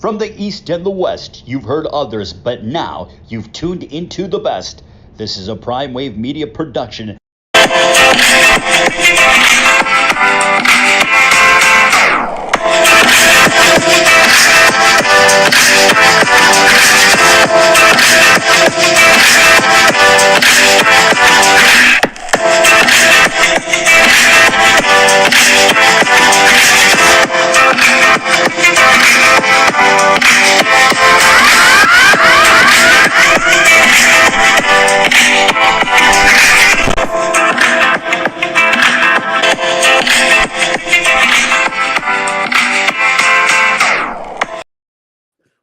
From the East and the West, you've heard others, but now you've tuned into the best. This is a Prime Wave Media production.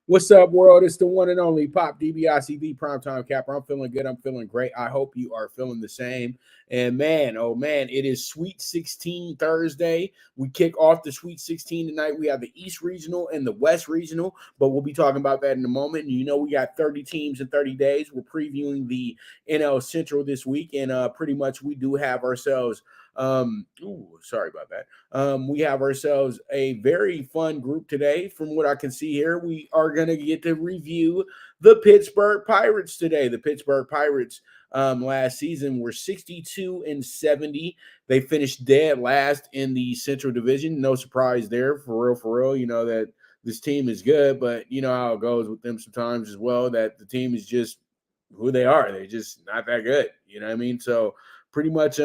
What's up, world? It's the one and only Pop DBICD Primetime Capper. I'm feeling good. I'm feeling great. I hope you are feeling the same. And man, oh man, it is Sweet 16 Thursday. We kick off the Sweet 16 tonight. We have the East Regional and the West Regional, but we'll be talking about that in a moment. And you know, we got 30 teams in 30 days. We're previewing the NL Central this week, and pretty much we do have ourselves sorry about that. We have ourselves a very fun group today. From what I can see here, we are going to get to review the Pittsburg Pirates today. The Pittsburg Pirates last season were 62-70. They finished dead last in the Central Division. No surprise there, for real. You know that this team is good, but you know how it goes with them sometimes as well, that the team is just who they are. They're just not that good. You know what I mean? So pretty much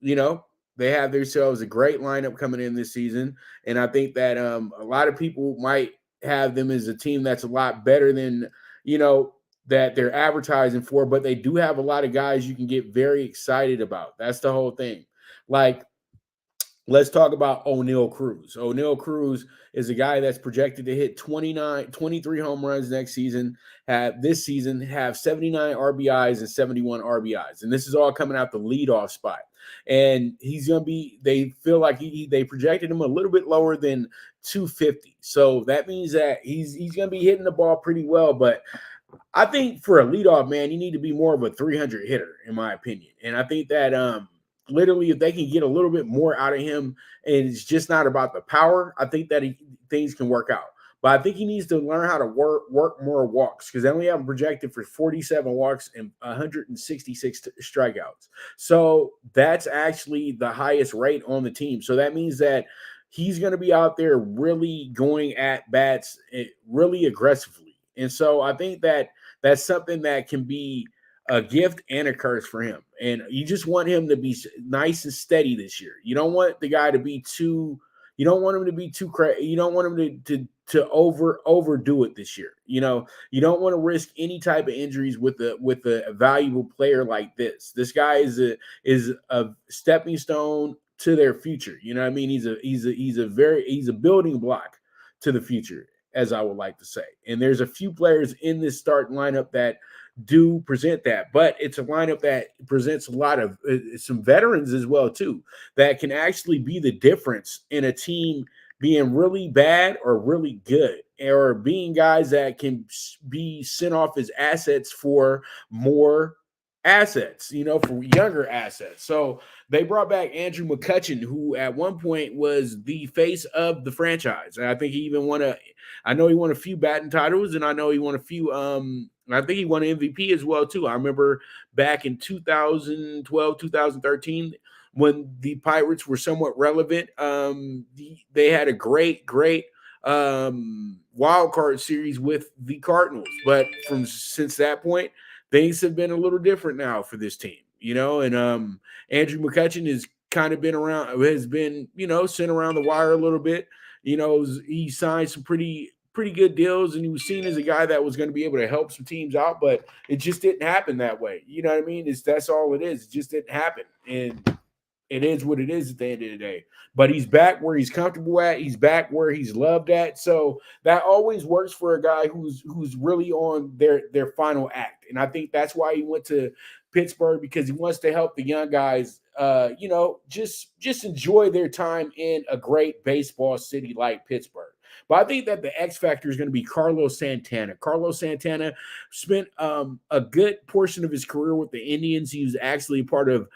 you know, they have themselves a great lineup coming in this season. And I think that a lot of people might have them as a team that's a lot better than, you know, that they're advertising for, but they do have a lot of guys you can get very excited about. That's the whole thing. Like, let's talk about O'Neal Cruz. O'Neal Cruz is a guy that's projected to hit 23 home runs next season, have 79 RBIs and 71 RBIs. And this is all coming out the leadoff spot. And he's going to be, they feel like they projected him a little bit lower than 250. So that means that he's going to be hitting the ball pretty well. But I think for a leadoff man, you need to be more of a 300 hitter, in my opinion. And I think that literally if they can get a little bit more out of him, and it's just not about the power, I think that things can work out. But I think he needs to learn how to work more walks, because they only have him projected for 47 walks and 166 strikeouts. So that's actually the highest rate on the team. So that means that he's going to be out there really going at bats really aggressively. And so I think that that's something that can be a gift and a curse for him. And you just want him to be nice and steady this year. You don't want the guy to be too – you don't want him to be too crazy. You don't want him to overdo it this year. You know, you don't want to risk any type of injuries with a valuable player like this. This guy is a stepping stone to their future. You know what I mean? He's a building block to the future, as I would like to say. And there's a few players in this starting lineup that do present that, but it's a lineup that presents a lot of some veterans as well too, that can actually be the difference in a team being really bad or really good, or being guys that can be sent off as assets for more assets, you know, for younger assets. So they brought back Andrew McCutchen, who at one point was the face of the franchise. And I think he even won a few batting titles, and I know he won a few I think he won an MVP as well too. I remember back in 2012, 2013, when the Pirates were somewhat relevant, they had a great wild card series with the Cardinals. But since that point, things have been a little different now for this team, you know. And Andrew McCutchen has kind of been, you know, sent around the wire a little bit. You know, he signed some pretty good deals, and he was seen as a guy that was going to be able to help some teams out, but it just didn't happen that way. You know what I mean? That's all it is. It just didn't happen. And it is what it is at the end of the day. But he's back where he's comfortable at. He's back where he's loved at. So that always works for a guy who's really on their final act. And I think that's why he went to Pittsburgh, because he wants to help the young guys, you know, just enjoy their time in a great baseball city like Pittsburgh. But I think that the X factor is going to be Carlos Santana. Carlos Santana spent a good portion of his career with the Indians. He was actually part of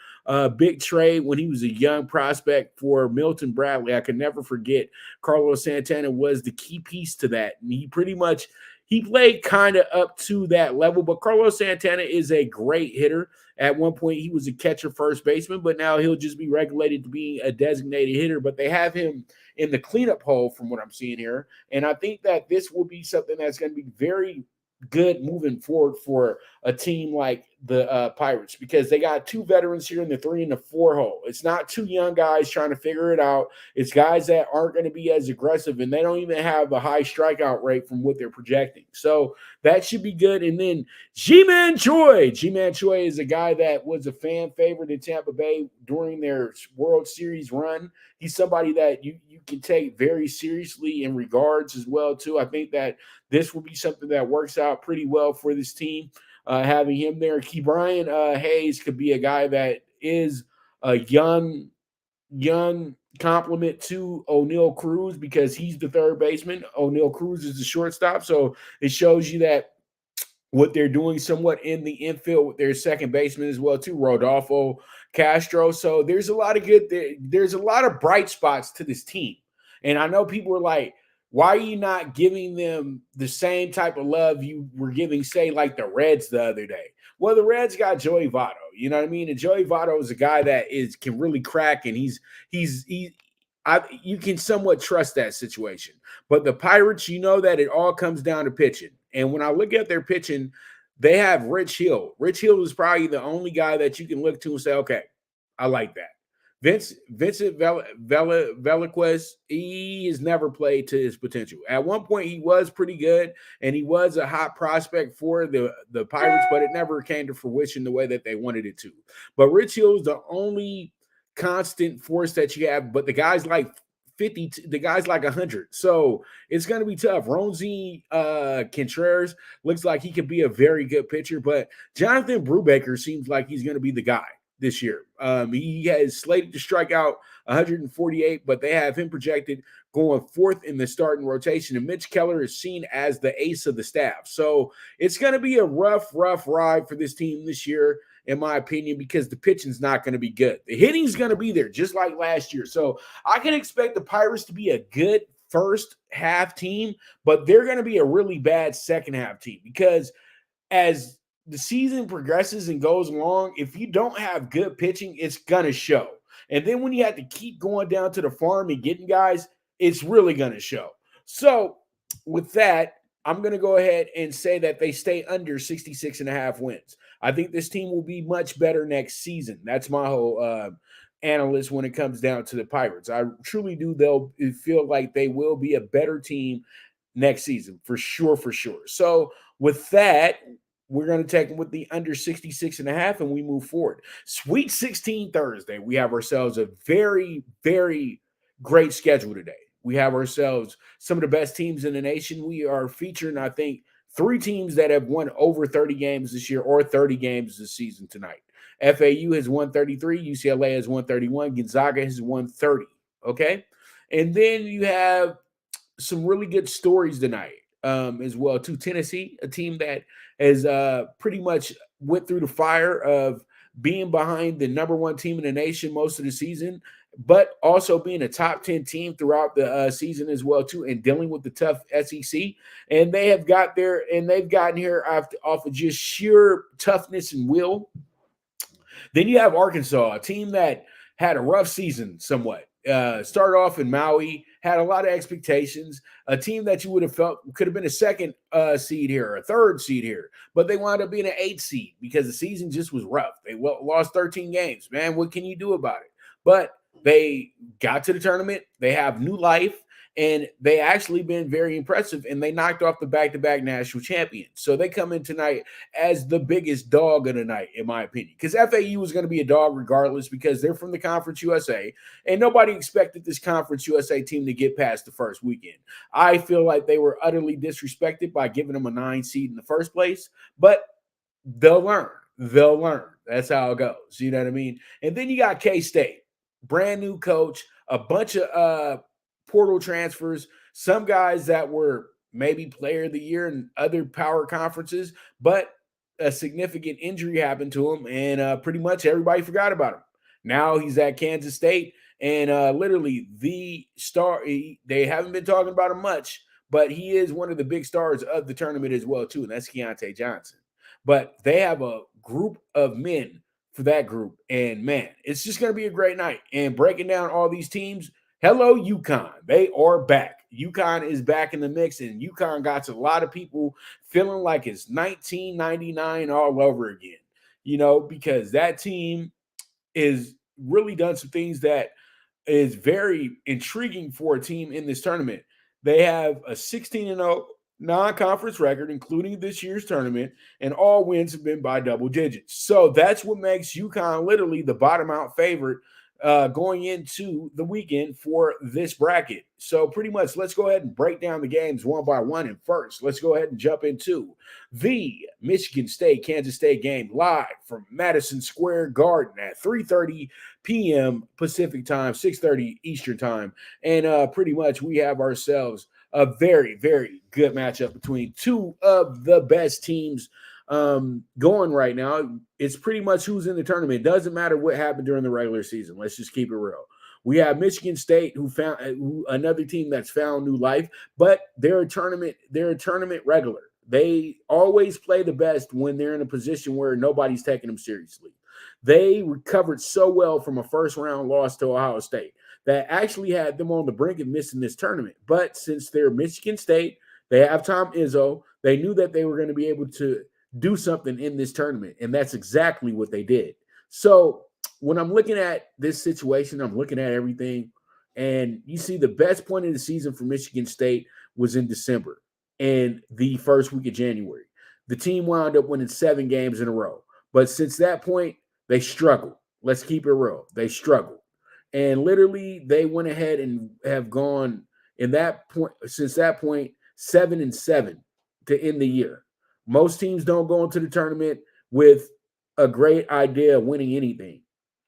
big trade when he was a young prospect for Milton Bradley. I can never forget Carlos Santana was the key piece to that. And he played kind of up to that level, but Carlos Santana is a great hitter. At one point, he was a catcher first baseman, but now he'll just be regulated to being a designated hitter. But they have him in the cleanup hole from what I'm seeing here. And I think that this will be something that's going to be very good moving forward for a team like the Pirates, because they got two veterans here in the 3 and the 4 hole. It's not two young guys trying to figure it out. It's guys that aren't going to be as aggressive, and they don't even have a high strikeout rate from what they're projecting. So that should be good. And then Ji-Man Choi. Ji-Man Choi is a guy that was a fan favorite in Tampa Bay during their World Series run. He's somebody that you can take very seriously in regards as well, too. I think that this will be something that works out pretty well for this team, having him there. Ke'Bryan Hayes could be a guy that is a young compliment to O'Neal Cruz, because he's the third baseman. O'Neal Cruz is the shortstop. So it shows you that what they're doing somewhat in the infield with their second baseman as well, too, Rodolfo Castro. So there's a lot of bright spots to this team. And I know people are like, why are you not giving them the same type of love you were giving, say, like the Reds the other day? Well, the Reds got Joey Votto, you know what I mean? And Joey Votto is a guy that can really crack, and you can somewhat trust that situation. But the Pirates, you know that it all comes down to pitching. And when I look at their pitching, they have Rich Hill. Rich Hill is probably the only guy that you can look to and say, okay, I like that. Vincent Velasquez, he has never played to his potential. At one point, he was pretty good, and he was a hot prospect for the Pirates, but it never came to fruition the way that they wanted it to. But Rich Hill is the only constant force that you have, but the guy's like 50, the guy's like 100. So it's going to be tough. Ronzi Contreras looks like he could be a very good pitcher, but Jonathan Brubaker seems like he's going to be the guy this year. He has slated to strike out 148, but they have him projected going fourth in the starting rotation. And Mitch Keller is seen as the ace of the staff. So it's going to be a rough ride for this team this year, in my opinion, because the pitching's not going to be good. The hitting's going to be there, just like last year. So I can expect the Pirates to be a good first half team, but they're going to be a really bad second half team, because as the season progresses and goes along, if you don't have good pitching, it's going to show. And then when you have to keep going down to the farm and getting guys, it's really going to show. So with that, I'm going to go ahead and say that they stay under 66.5 wins. I think this team will be much better next season. That's my whole analyst when it comes down to the Pirates. I truly do. They'll feel like they will be a better team next season, for sure. So with that, we're going to take them with the under 66.5, and we move forward. Sweet 16 Thursday. We have ourselves a very, very great schedule today. We have ourselves some of the best teams in the nation. We are featuring, I think, 3 teams that have won over 30 games this year, or 30 games this season tonight. FAU has won 33. UCLA has won 31. Gonzaga has won 30. Okay? And then you have some really good stories tonight as well, too. Tennessee, a team that has pretty much went through the fire of being behind the number 1 team in the nation most of the season, but also being a top 10 team throughout the season as well, too, and dealing with the tough SEC. And they have got there, and they've gotten here off of just sheer toughness and will. Then you have Arkansas, a team that had a rough season somewhat. Started off in Maui, had a lot of expectations, a team that you would have felt could have been a second seed here, a third seed here, but they wound up being an 8th seed because the season just was rough. They lost 13 games. Man, what can you do about it? But they got to the tournament. They have new life, and they actually been very impressive, and they knocked off the back-to-back national champions. So they come in tonight as the biggest dog of the night, in my opinion, because FAU was going to be a dog regardless, because they're from the Conference USA, and nobody expected this Conference USA team to get past the first weekend. I feel like they were utterly disrespected by giving them a 9 seed in the first place, but they'll learn. That's how it goes. You know what I mean? And then you got K-State, brand new coach, a bunch of portal transfers, some guys that were maybe player of the year in other power conferences, but a significant injury happened to him, and pretty much everybody forgot about him. Now he's at Kansas State, and literally the star. They haven't been talking about him much, but he is one of the big stars of the tournament as well too, and that's Keontae Johnson. But they have a group of men for that group, and man, it's just going to be a great night. And breaking down all these teams. Hello, UConn. They are back. UConn is back in the mix, and UConn got a lot of people feeling like it's 1999 all over again. Because that team is really done some things that is very intriguing for a team in this tournament. They have a 16-0 non-conference record, including this year's tournament, and all wins have been by double digits. So that's what makes UConn literally the bottom out favorite going into the weekend for this bracket. So pretty much, let's go ahead and break down the games one by one. And first, let's go ahead and jump into the Michigan State-Kansas State game live from Madison Square Garden at 3:30 p.m. Pacific time, 6:30 Eastern time. And pretty much we have ourselves a very, very good matchup between two of the best teams going right now. It's pretty much who's in the tournament. It doesn't matter what happened during the regular season. Let's just keep it real. We have Michigan State, who found another team that's found new life, but they're a tournament regular. They always play the best when they're in a position where nobody's taking them seriously. They recovered so well from a first round loss to Ohio State that actually had them on the brink of missing this tournament. But since they're Michigan State, they have Tom Izzo, they knew that they were going to be able to do something in this tournament, and that's exactly what they did. So when I'm looking at this situation, I'm looking at everything, and you see the best point of the season for Michigan State was in December and the first week of January. The team wound up winning 7 games in a row. But since that point, they struggled. Let's keep it real. They struggled. And literally, they went ahead and have gone in that point, since that point, 7-7 to end the year. Most teams don't go into the tournament with a great idea of winning anything.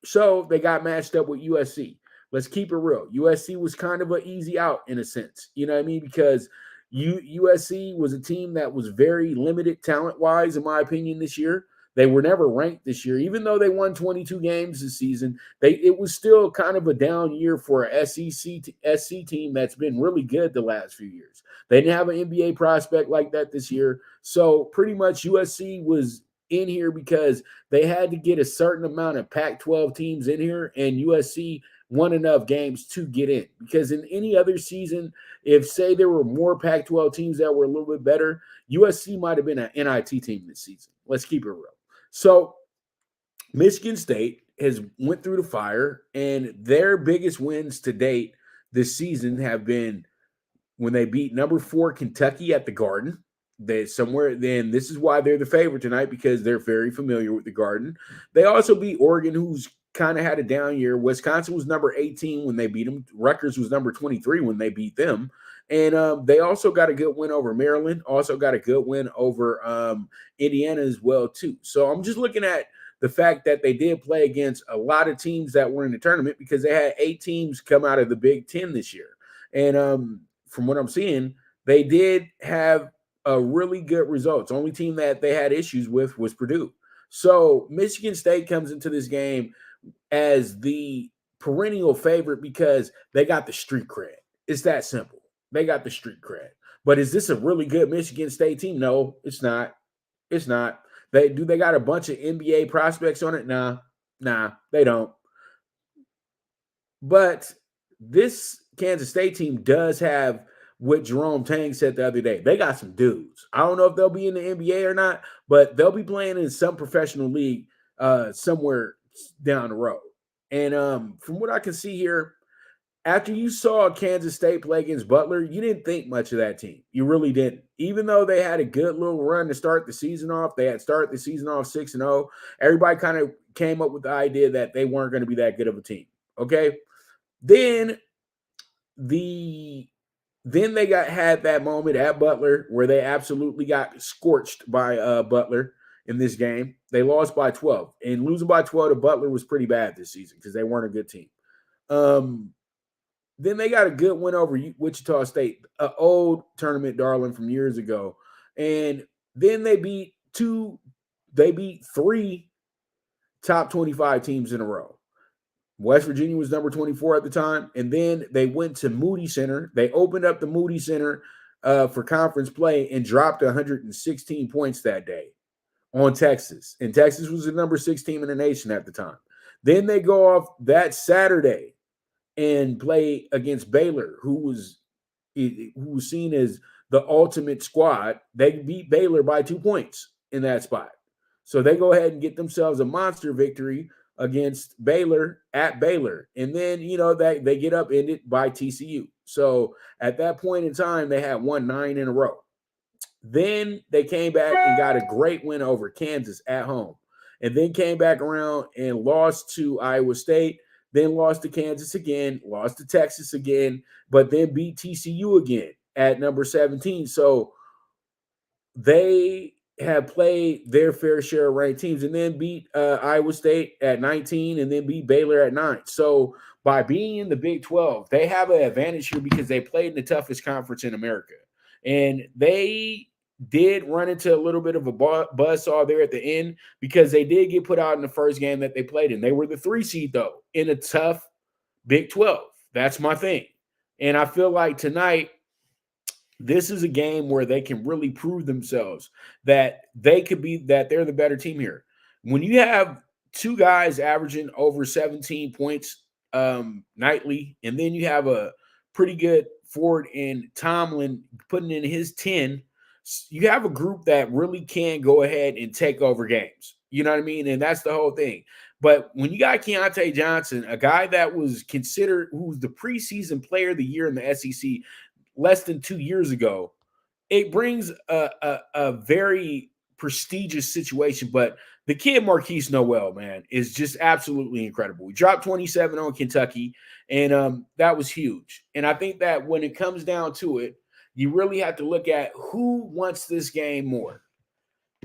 So they got matched up with USC. Let's keep it real. USC was kind of an easy out in a sense. You know what I mean? Because USC was a team that was very limited talent-wise, in my opinion, this year. They were never ranked this year. Even though they won 22 games this season, it was still kind of a down year for a SC team that's been really good the last few years. They didn't have an NBA prospect like that this year. So pretty much USC was in here because they had to get a certain amount of Pac-12 teams in here, and USC won enough games to get in. Because in any other season, if, say, there were more Pac-12 teams that were a little bit better, USC might have been an NIT team this season. Let's keep it real. So Michigan State has went through the fire, and their biggest wins to date this season have been when they beat number 4 Kentucky at the Garden. This is why they're the favorite tonight, because they're very familiar with the Garden. They also beat Oregon, who's kind of had a down year. Wisconsin was number 18 when they beat them. Rutgers was number 23 when they beat them. And they also got a good win over Maryland, also got a good win over Indiana as well, too. So I'm just looking at the fact that they did play against a lot of teams that were in the tournament, because they had 8 teams come out of the Big Ten this year. And from what I'm seeing, they did have a really good results. Only team that they had issues with was Purdue. So Michigan State comes into this game as the perennial favorite because they got the street cred. It's that simple. They got the street cred. But is this a really good Michigan State team? No, it's not. It's not. They got a bunch of NBA prospects on it? Nah, they don't. But this Kansas State team does have what Jerome Tang said the other day. They got some dudes. I don't know if they'll be in the NBA or not, but they'll be playing in some professional league somewhere down the road. And from what I can see here, after you saw Kansas State play against Butler, you didn't think much of that team. You really didn't. Even though they had a good little run to start the season off, they had started the season off 6-0. Everybody kind of came up with the idea that they weren't going to be that good of a team. Okay? Then they had that moment at Butler where they absolutely got scorched by Butler in this game. They lost by 12. And losing by 12 to Butler was pretty bad this season because they weren't a good team. Then they got a good win over Wichita State, an old tournament darling from years ago. And then they beat 3 top 25 teams in a row. West Virginia was number 24 at the time. And then they went to Moody Center. They opened up the Moody Center for conference play and dropped 116 points that day on Texas. And Texas was the number 6 team in the nation at the time. Then they go off that Saturday and play against Baylor, who was seen as the ultimate squad. They beat Baylor by 2 points in that spot. So they go ahead and get themselves a monster victory against Baylor at Baylor. And then, that they get upended by TCU. So at that point in time, they had won 9 in a row. Then they came back and got a great win over Kansas at home. And then came back around and lost to Iowa State, then lost to Kansas again, lost to Texas again, but then beat TCU again at number 17. So they have played their fair share of ranked teams and then beat Iowa State at 19 and then beat Baylor at 9. So by being in the Big 12, they have an advantage here because they played in the toughest conference in America. And they did run into a little bit of a buzzsaw there at the end because they did get put out in the first game that they played in. They were the 3 seed, though, in a tough Big 12. That's my thing. And I feel like tonight, this is a game where they can really prove themselves that they're the better team here. When you have 2 guys averaging over 17 points nightly, and then you have a pretty good forward in Tomlin putting in his 10, you have a group that really can go ahead and take over games. You know what I mean? And that's the whole thing. But when you got Keontae Johnson, a guy that was considered who was the preseason player of the year in the SEC less than 2 years ago, it brings a very prestigious situation. But the kid Marquise Noel, man, is just absolutely incredible. He dropped 27 on Kentucky, and that was huge. And I think that when it comes down to it, you really have to look at who wants this game more.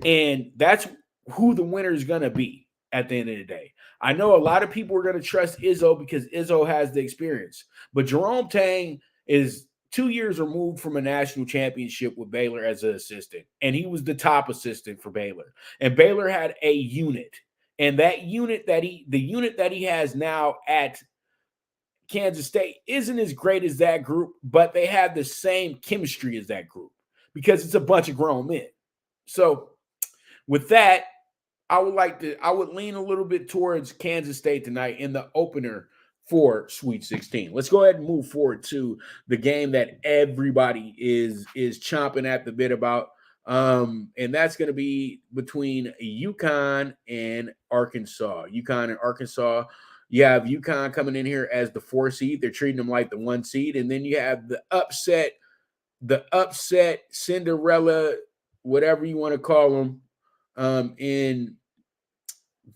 And that's who the winner is going to be at the end of the day. I know a lot of people are going to trust Izzo because Izzo has the experience. But Jerome Tang is 2 years removed from a national championship with Baylor as an assistant. And he was the top assistant for Baylor. And Baylor had a unit. And that unit that he has now at Kansas State isn't as great as that group, but they have the same chemistry as that group because it's a bunch of grown men. So with that, I would lean a little bit towards Kansas State tonight in the opener for Sweet 16. Let's go ahead and move forward to the game that everybody is chomping at the bit about. And that's going to be between UConn and Arkansas. UConn and Arkansas. You have UConn coming in here as the 4 seed. They're treating them like the 1 seed. And then you have the upset Cinderella, whatever you want to call them, in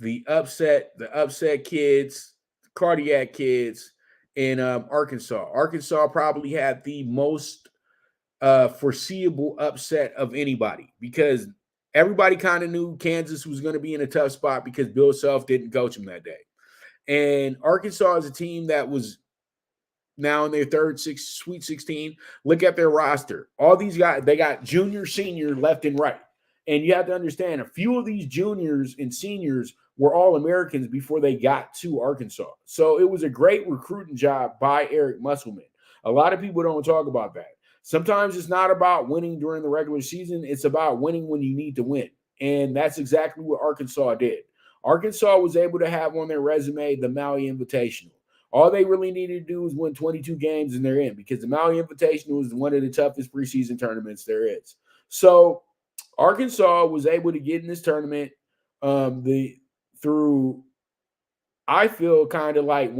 the upset kids, cardiac kids in Arkansas. Arkansas probably had the most foreseeable upset of anybody because everybody kind of knew Kansas was going to be in a tough spot because Bill Self didn't coach them that day. And Arkansas is a team that was now in their third Sweet 16. Look at their roster. All these guys, they got junior, senior, left and right. And you have to understand, a few of these juniors and seniors were All-Americans before they got to Arkansas. So it was a great recruiting job by Eric Musselman. A lot of people don't talk about that. Sometimes it's not about winning during the regular season. It's about winning when you need to win. And that's exactly what Arkansas did. Arkansas was able to have on their resume the Maui Invitational. All they really needed to do was win 22 games and they're in because the Maui Invitational is one of the toughest preseason tournaments there is. So Arkansas was able to get in this tournament through, I feel, kind of like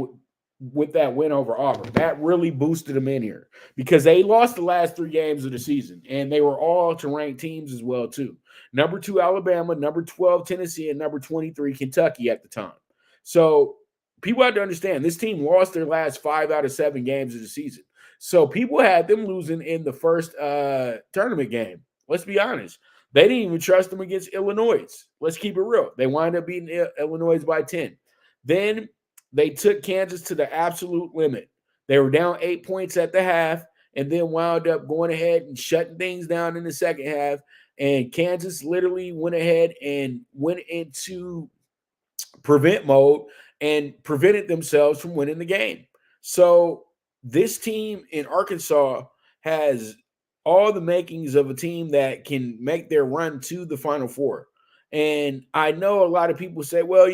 with that win over Auburn. That really boosted them in here because they lost the last 3 games of the season, and they were all to ranked teams as well, too. Number 2, Alabama, number 12, Tennessee, and number 23, Kentucky at the time. So people have to understand this team lost their last 5 out of 7 games of the season. So people had them losing in the first tournament game. Let's be honest. They didn't even trust them against Illinois. Let's keep it real. They wind up beating Illinois by 10. Then they took Kansas to the absolute limit. They were down 8 points at the half and then wound up going ahead and shutting things down in the second half. And Kansas literally went ahead and went into prevent mode and prevented themselves from winning the game. So this team in Arkansas has all the makings of a team that can make their run to the Final Four. And I know a lot of people say, well,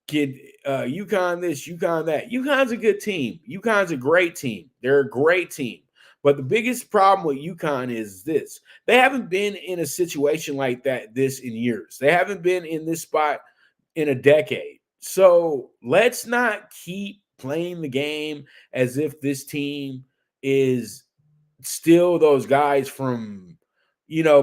kid, UConn this, UConn that. UConn's a good team. UConn's a great team. They're a great team. But the biggest problem with UConn is this. They haven't been in a situation like this in years. They haven't been in this spot in a decade. So let's not keep playing the game as if this team is still those guys from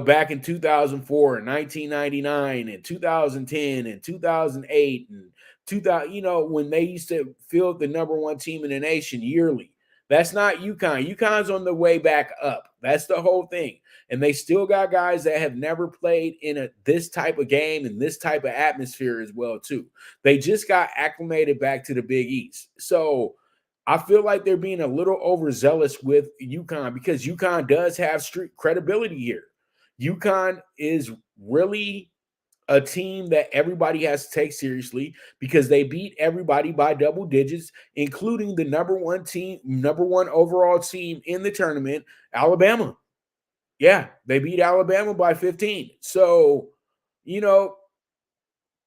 back in 2004 and 1999 and 2010 and 2008 and 2000, when they used to field the number one team in the nation yearly. That's not UConn. UConn's on the way back up. That's the whole thing. And they still got guys that have never played in this type of game and this type of atmosphere as well, too. They just got acclimated back to the Big East. So I feel like they're being a little overzealous with UConn because UConn does have street credibility here. UConn is really a team that everybody has to take seriously because they beat everybody by double digits, including the number one overall team in the tournament, Alabama. Yeah, they beat Alabama by 15. So,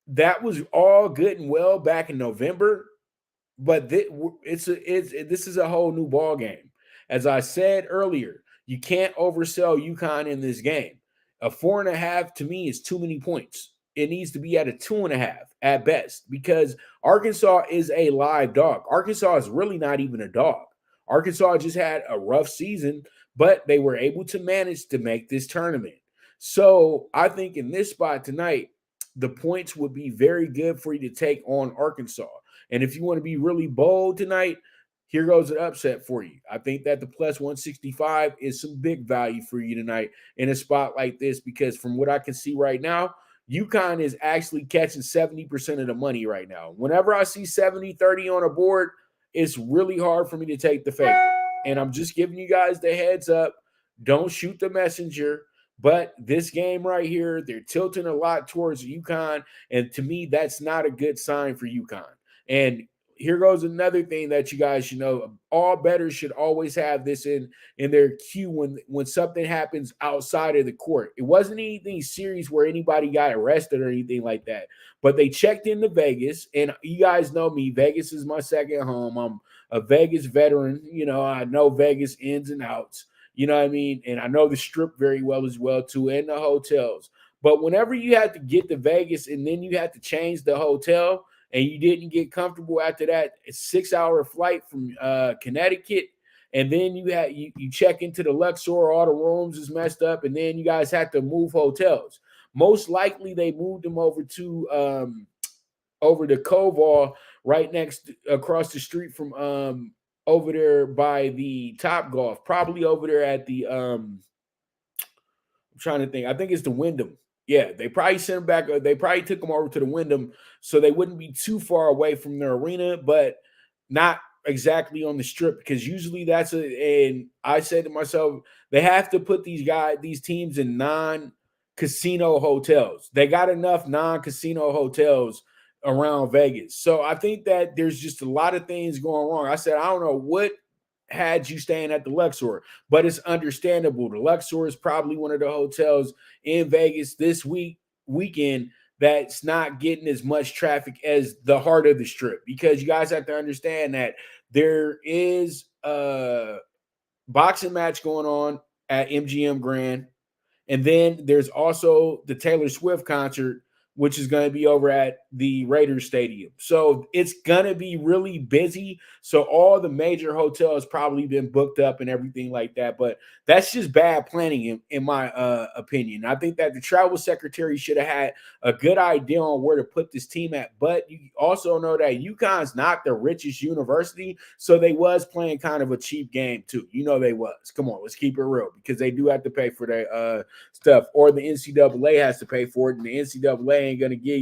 that was all good and well back in November. But this is a whole new ball game. As I said earlier, you can't oversell UConn in this game. A 4.5 to me is too many points. It needs to be at a 2.5 at best because Arkansas is a live dog. Arkansas is really not even a dog. Arkansas just had a rough season, but they were able to manage to make this tournament. So I think in this spot tonight, the points would be very good for you to take on Arkansas. And if you want to be really bold tonight, here goes an upset for you. I think that the plus 165 is some big value for you tonight in a spot like this because from what I can see right now, UConn is actually catching 70% of the money right now. Whenever I see 70-30 on a board, it's really hard for me to take the favorite. And I'm just giving you guys the heads up. Don't shoot the messenger. But this game right here, they're tilting a lot towards UConn. And to me, that's not a good sign for UConn. And here goes another thing that you guys should know. All bettors should always have this in their queue when something happens outside of the court. It wasn't anything serious where anybody got arrested or anything like that. But they checked into Vegas, and you guys know me. Vegas is my second home. I'm a Vegas veteran. I know Vegas ins and outs. You know what I mean? And I know the Strip very well as well, too, and the hotels. But whenever you have to get to Vegas and then you have to change the hotel – and you didn't get comfortable after that 6-hour flight from Connecticut, and then you check into the Luxor, all the rooms is messed up, and then you guys have to move hotels. Most likely they moved them over to the Koval right across the street from over there by the Top Golf, probably over there at the I'm trying to think. I think it's the Wyndham. Yeah, they probably sent them back. They probably took them over to the Wyndham so they wouldn't be too far away from their arena, but not exactly on the Strip because usually and I said to myself, they have to put these teams in non-casino hotels. They got enough non-casino hotels around Vegas. So I think that there's just a lot of things going wrong. I said, I don't know what had you staying at the Luxor, but it's understandable. The Luxor is probably one of the hotels in Vegas this weekend that's not getting as much traffic as the heart of the Strip because you guys have to understand that there is a boxing match going on at MGM Grand, and then there's also the Taylor Swift concert, which is going to be over at the Raiders Stadium. So it's going to be really busy. So all the major hotels probably been booked up and everything like that. But that's just bad planning in my opinion. I think that the travel secretary should have had a good idea on where to put this team at. But you also know that UConn's not the richest university. So they was playing kind of a cheap game too. They was. Come on, let's keep it real because they do have to pay for their stuff, or the NCAA has to pay for it, and the NCAA ain't going to give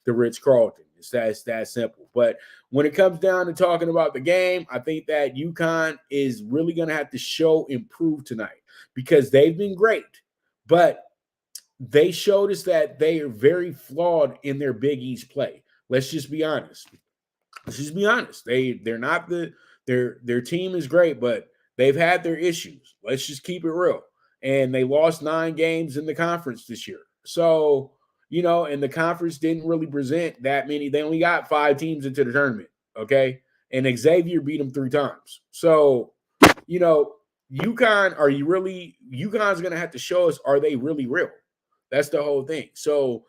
the Ritz-Carlton. It's that simple. But when it comes down to talking about the game, I think that UConn is really going to have to show improve tonight because they've been great, but they showed us that they are very flawed in their Big East play. Let's just be honest. Let's just be honest. They're not their team is great, but they've had their issues. Let's just keep it real. And they lost 9 games in the conference this year. So, and the conference didn't really present that many. They only got 5 teams into the tournament. Okay. And Xavier beat them 3 times. So, UConn, UConn's going to have to show us, are they really real? That's the whole thing. So,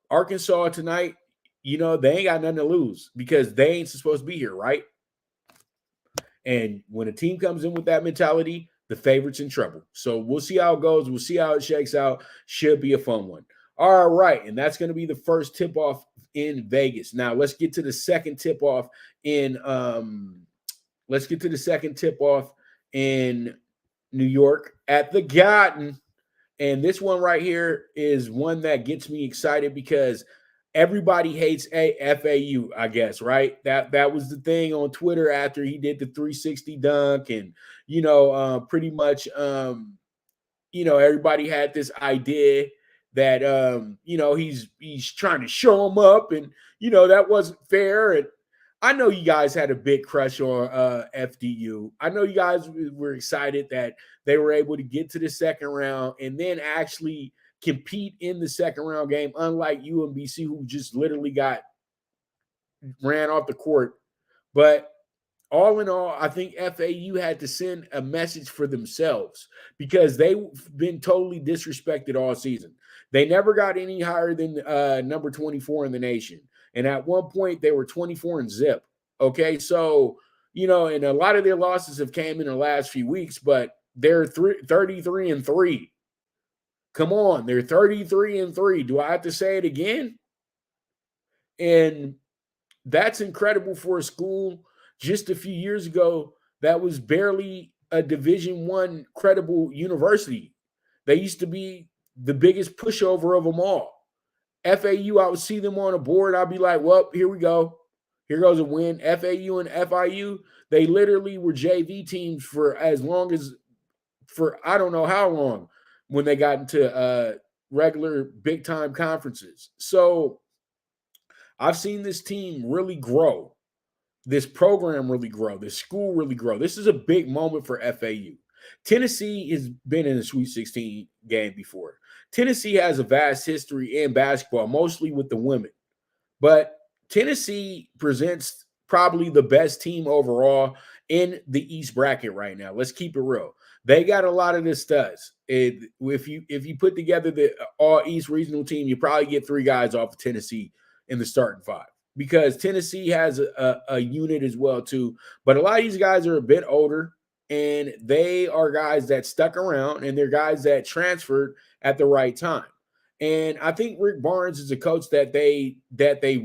Arkansas tonight, they ain't got nothing to lose because they ain't supposed to be here, right? And when a team comes in with that mentality, the favorite's in trouble. So we'll see how it goes. We'll see how it shakes out. Should be a fun one. All right. And that's going to be the first tip-off in Vegas. Now let's get to the second tip-off in New York at the Garden. And this one right here is one that gets me excited because everybody hates FAU, I guess, right? That was the thing on Twitter after he did the 360 dunk, and pretty much everybody had this idea that he's trying to show him up, and that wasn't fair. And I know you guys had a big crush on FDU. I know you guys were excited that they were able to get to the second round and then actually compete in the second round game, unlike UMBC, who just literally got ran off the court. But all in all, I think FAU had to send a message for themselves because they've been totally disrespected all season. They never got any higher than number 24 in the nation. And at one point, they were 24 and zip. Okay, so, and a lot of their losses have came in the last few weeks, but they're 33 and 3. Come on, they're 33 and 3. Do I have to say it again? And that's incredible for a school just a few years ago that was barely a Division I credible university. They used to be the biggest pushover of them all. FAU, I would see them on a board. I'd be like, well, here we go. Here goes a win. FAU and FIU, they literally were JV teams for I don't know how long when they got into regular big-time conferences. So I've seen this team really grow, this program really grow, this school really grow. This is a big moment for FAU. Tennessee has been in the Sweet 16 game before. Tennessee has a vast history in basketball, mostly with the women. But Tennessee presents probably the best team overall in the East bracket right now. Let's keep it real. They got a lot of the studs. If you put together the all East regional team, you probably get 3 guys off of Tennessee in the starting 5 because Tennessee has a unit as well too. But a lot of these guys are a bit older, and they are guys that stuck around, and they're guys that transferred at the right time. And I think Rick Barnes is a coach that they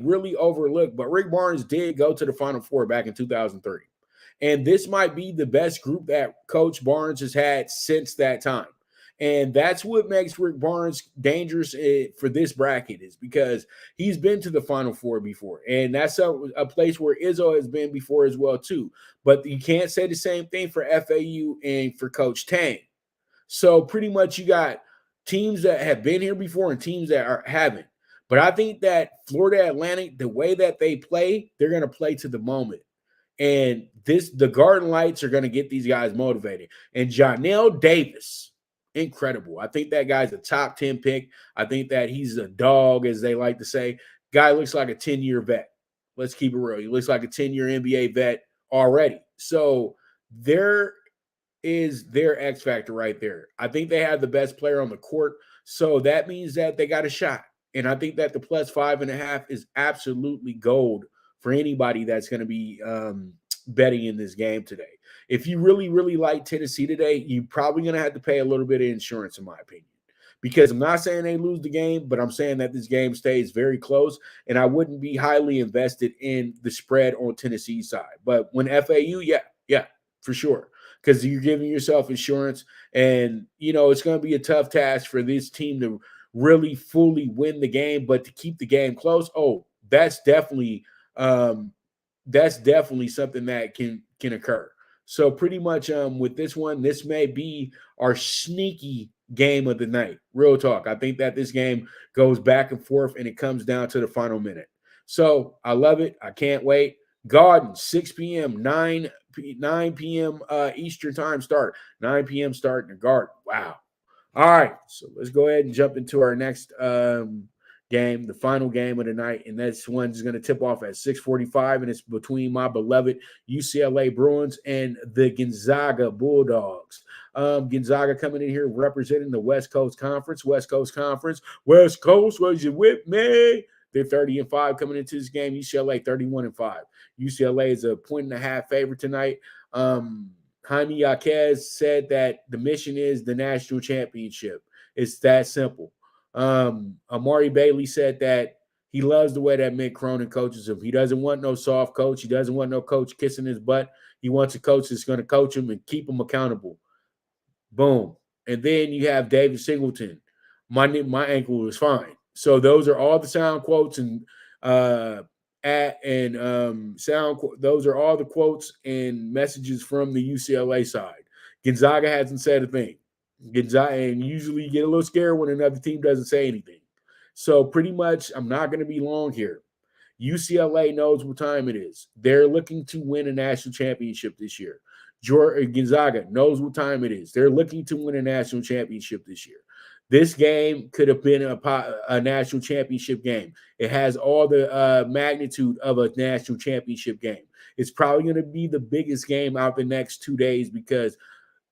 really overlooked. But Rick Barnes did go to the Final Four back in 2003. And this might be the best group that Coach Barnes has had since that time. And that's what makes Rick Barnes dangerous for this bracket, is because he's been to the Final Four before. And that's a place where Izzo has been before as well, too. But you can't say the same thing for FAU and for Coach Tang. So pretty much you got teams that have been here before and teams that haven't. But I think that Florida Atlantic, the way that they play, they're going to play to the moment. And the Garden Lights are going to get these guys motivated. And Jonell Davis, incredible. I think that guy's a top 10 pick. I think that he's a dog, as they like to say. Guy looks like a 10-year vet. Let's keep it real. He looks like a 10-year NBA vet already. So there is their X factor right there. I think they have the best player on the court. So that means that they got a shot. And I think that the plus 5.5 is absolutely gold for anybody that's going to be betting in this game today. If you really, really like Tennessee today, you're probably going to have to pay a little bit of insurance, in my opinion. Because I'm not saying they lose the game, but I'm saying that this game stays very close, and I wouldn't be highly invested in the spread on Tennessee's side. But when FAU, yeah, for sure. Because you're giving yourself insurance, and, it's going to be a tough task for this team to really fully win the game, but to keep the game close, that's definitely something that can occur. So pretty much with this one, this may be our sneaky game of the night. Real talk. I think that this game goes back and forth, and it comes down to the final minute. So I love it. I can't wait. Garden, 6 p.m., 9 p.m. Eastern time start. 9 p.m. start in the Garden. Wow. All right. So let's go ahead and jump into our next game, the final game of the night. And this one's going to tip off at 6:45, and it's between my beloved UCLA Bruins and the Gonzaga Bulldogs. Gonzaga coming in here representing the West Coast Conference. West Coast, was you with me? They're 30-5 coming into this game. UCLA 31-5. UCLA is a 1.5 favorite tonight. Jaime Jaquez said that the mission is the national championship. It's that simple. Amari Bailey said that he loves the way that Mick Cronin coaches him. He doesn't want no soft coach. He doesn't want no coach kissing his butt. He wants a coach that's going to coach him and keep him accountable. Boom. And then you have David Singleton. My ankle is fine. So those are all the sound quotes and those are all the quotes and messages from the UCLA side. Gonzaga hasn't said a thing. Gonzaga, and usually you get a little scared when another team doesn't say anything. So pretty much, I'm not going to be long here. UCLA knows what time it is. They're looking to win a national championship this year. Gonzaga knows what time it is. They're looking to win a national championship this year. This game could have been a national championship game. It has all the magnitude of a national championship game. It's probably going to be the biggest game out the next 2 days because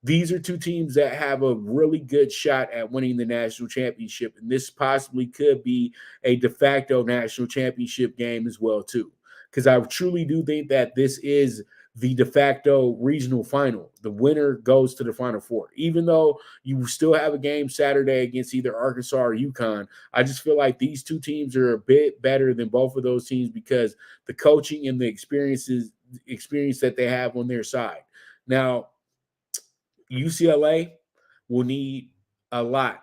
these are two teams that have a really good shot at winning the national championship, and this possibly could be a de facto national championship game as well, too, because I truly do think that this is the de facto regional final. The winner goes to the Final Four. Even though you still have a game Saturday against either Arkansas or UConn, I just feel like these two teams are a bit better than both of those teams because the coaching and the experience that they have on their side. Now, UCLA will need a lot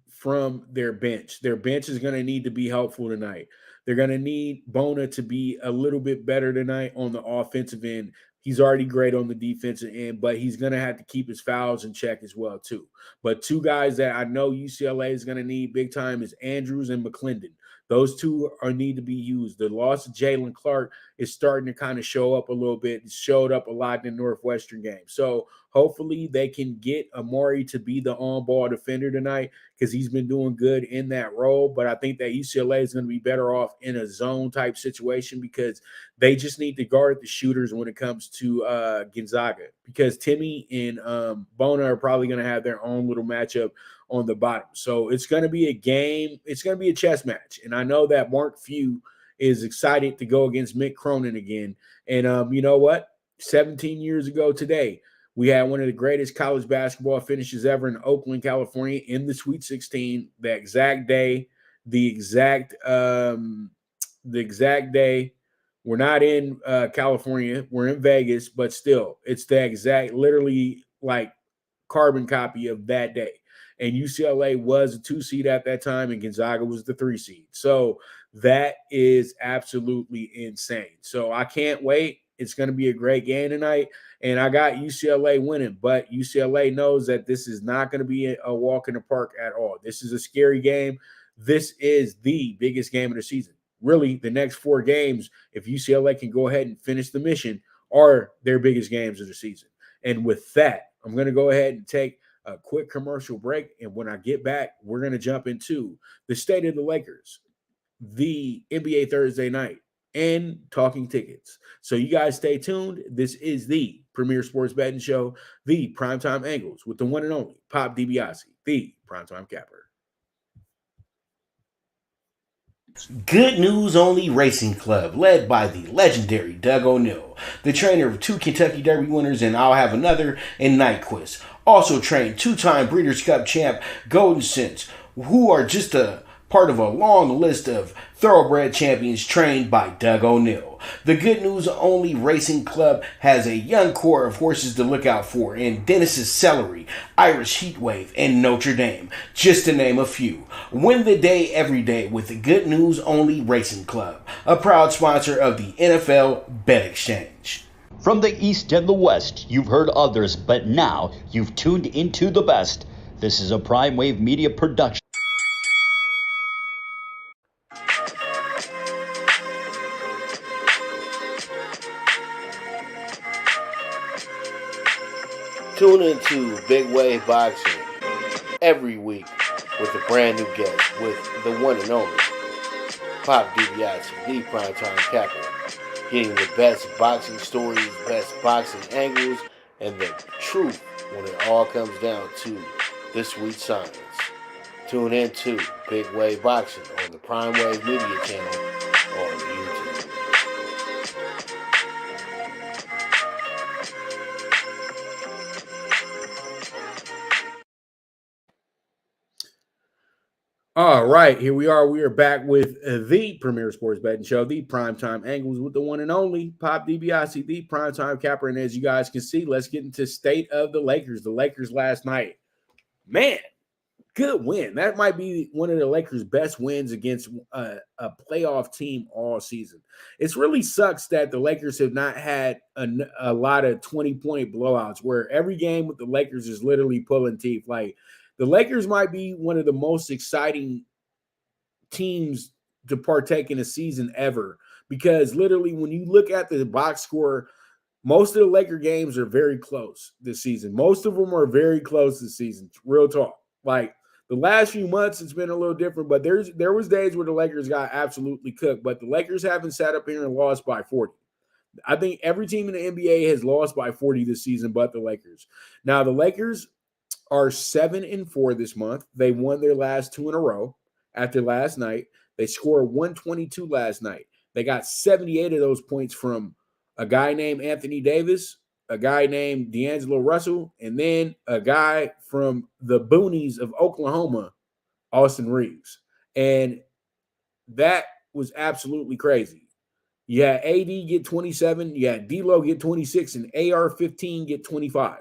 from their bench. Their bench is going to need to be helpful tonight. They're going to need Bona to be a little bit better tonight on the offensive end. He's already great on the defensive end, but he's going to have to keep his fouls in check as well, too. But two guys that I know UCLA is going to need big time is Andrews and McClendon. Those two need to be used. The loss of Jalen Clark is starting to kind of show up a little bit. It showed up a lot in the Northwestern game. So hopefully they can get Amari to be the on-ball defender tonight because he's been doing good in that role. But I think that UCLA is going to be better off in a zone-type situation because they just need to guard the shooters when it comes to Gonzaga because Timmy and Bona are probably going to have their own little matchup on the bottom. So it's going to be a game. It's going to be a chess match. And I know that Mark Few is excited to go against Mick Cronin again. And you know what? 17 years ago today, we had one of the greatest college basketball finishes ever in Oakland, California in the Sweet 16, the exact day. We're not in California. We're in Vegas, but still, it's the exact, literally like carbon copy of that day. And UCLA was a 2 seed at that time, and Gonzaga was the 3 seed. So that is absolutely insane. So I can't wait. It's going to be a great game tonight. And I got UCLA winning, but UCLA knows that this is not going to be a walk in the park at all. This is a scary game. This is the biggest game of the season. Really, the next 4 games, if UCLA can go ahead and finish the mission, are their biggest games of the season. And with that, I'm going to go ahead and take a quick commercial break. And when I get back, we're going to jump into the state of the Lakers, the NBA Thursday night, and talking tickets. So you guys stay tuned. This is the premier sports betting show, the PrimeTime Angles, with the one and only Pop DiBiase, the PrimeTime Capper. Good News Only Racing Club, led by the legendary Doug O'Neill, the trainer of 2 Kentucky Derby winners, and I'll have another in Nyquist. Also trained 2-time Breeders' Cup champ Golden Sense, who are just a part of a long list of thoroughbred champions trained by Doug O'Neill. The Good News Only Racing Club has a young core of horses to look out for in Dennis's Celery, Irish Heatwave, and Notre Dame, just to name a few. Win the day every day with the Good News Only Racing Club, a proud sponsor of the NFL Bet Exchange. From the East and the West, you've heard others, but now you've tuned into the best. This is a Prime Wave Media production. Tune into Big Wave Boxing every week with a brand new guest with the one and only Pop DiBiase, the Primetime Capper, getting the best boxing stories, best boxing angles, and the truth when it all comes down to the sweet science. Tune in to Big Wave Boxing on the Prime Wave Media channel on YouTube. All right, here we are. We are back with the premier sports betting show, the Primetime Angles, with the one and only Pop DiBiase, the Primetime Capper. And as you guys can see, let's get into state of the Lakers. The Lakers last night, man, good win. That might be one of the Lakers' best wins against a playoff team all season. It really sucks that the Lakers have not had a lot of 20-point blowouts where every game with the Lakers is literally pulling teeth. Like, the Lakers might be one of the most exciting teams to partake in a season ever because literally when you look at the box score, most of the Laker games are very close this season. Most of them are very close this season. Real talk. Like, the last few months, it's been a little different, but there was days where the Lakers got absolutely cooked, but the Lakers haven't sat up here and lost by 40. I think every team in the NBA has lost by 40 this season but the Lakers. Now, the Lakers are 7-4 this month. They won their last 2 in a row after last night. They scored 122 last night. They got 78 of those points from a guy named Anthony Davis, a guy named D'Angelo Russell, and then a guy from the boonies of Oklahoma, Austin Reeves. And that was absolutely crazy. You had AD get 27, you had D-Lo get 26, and AR-15 get 25.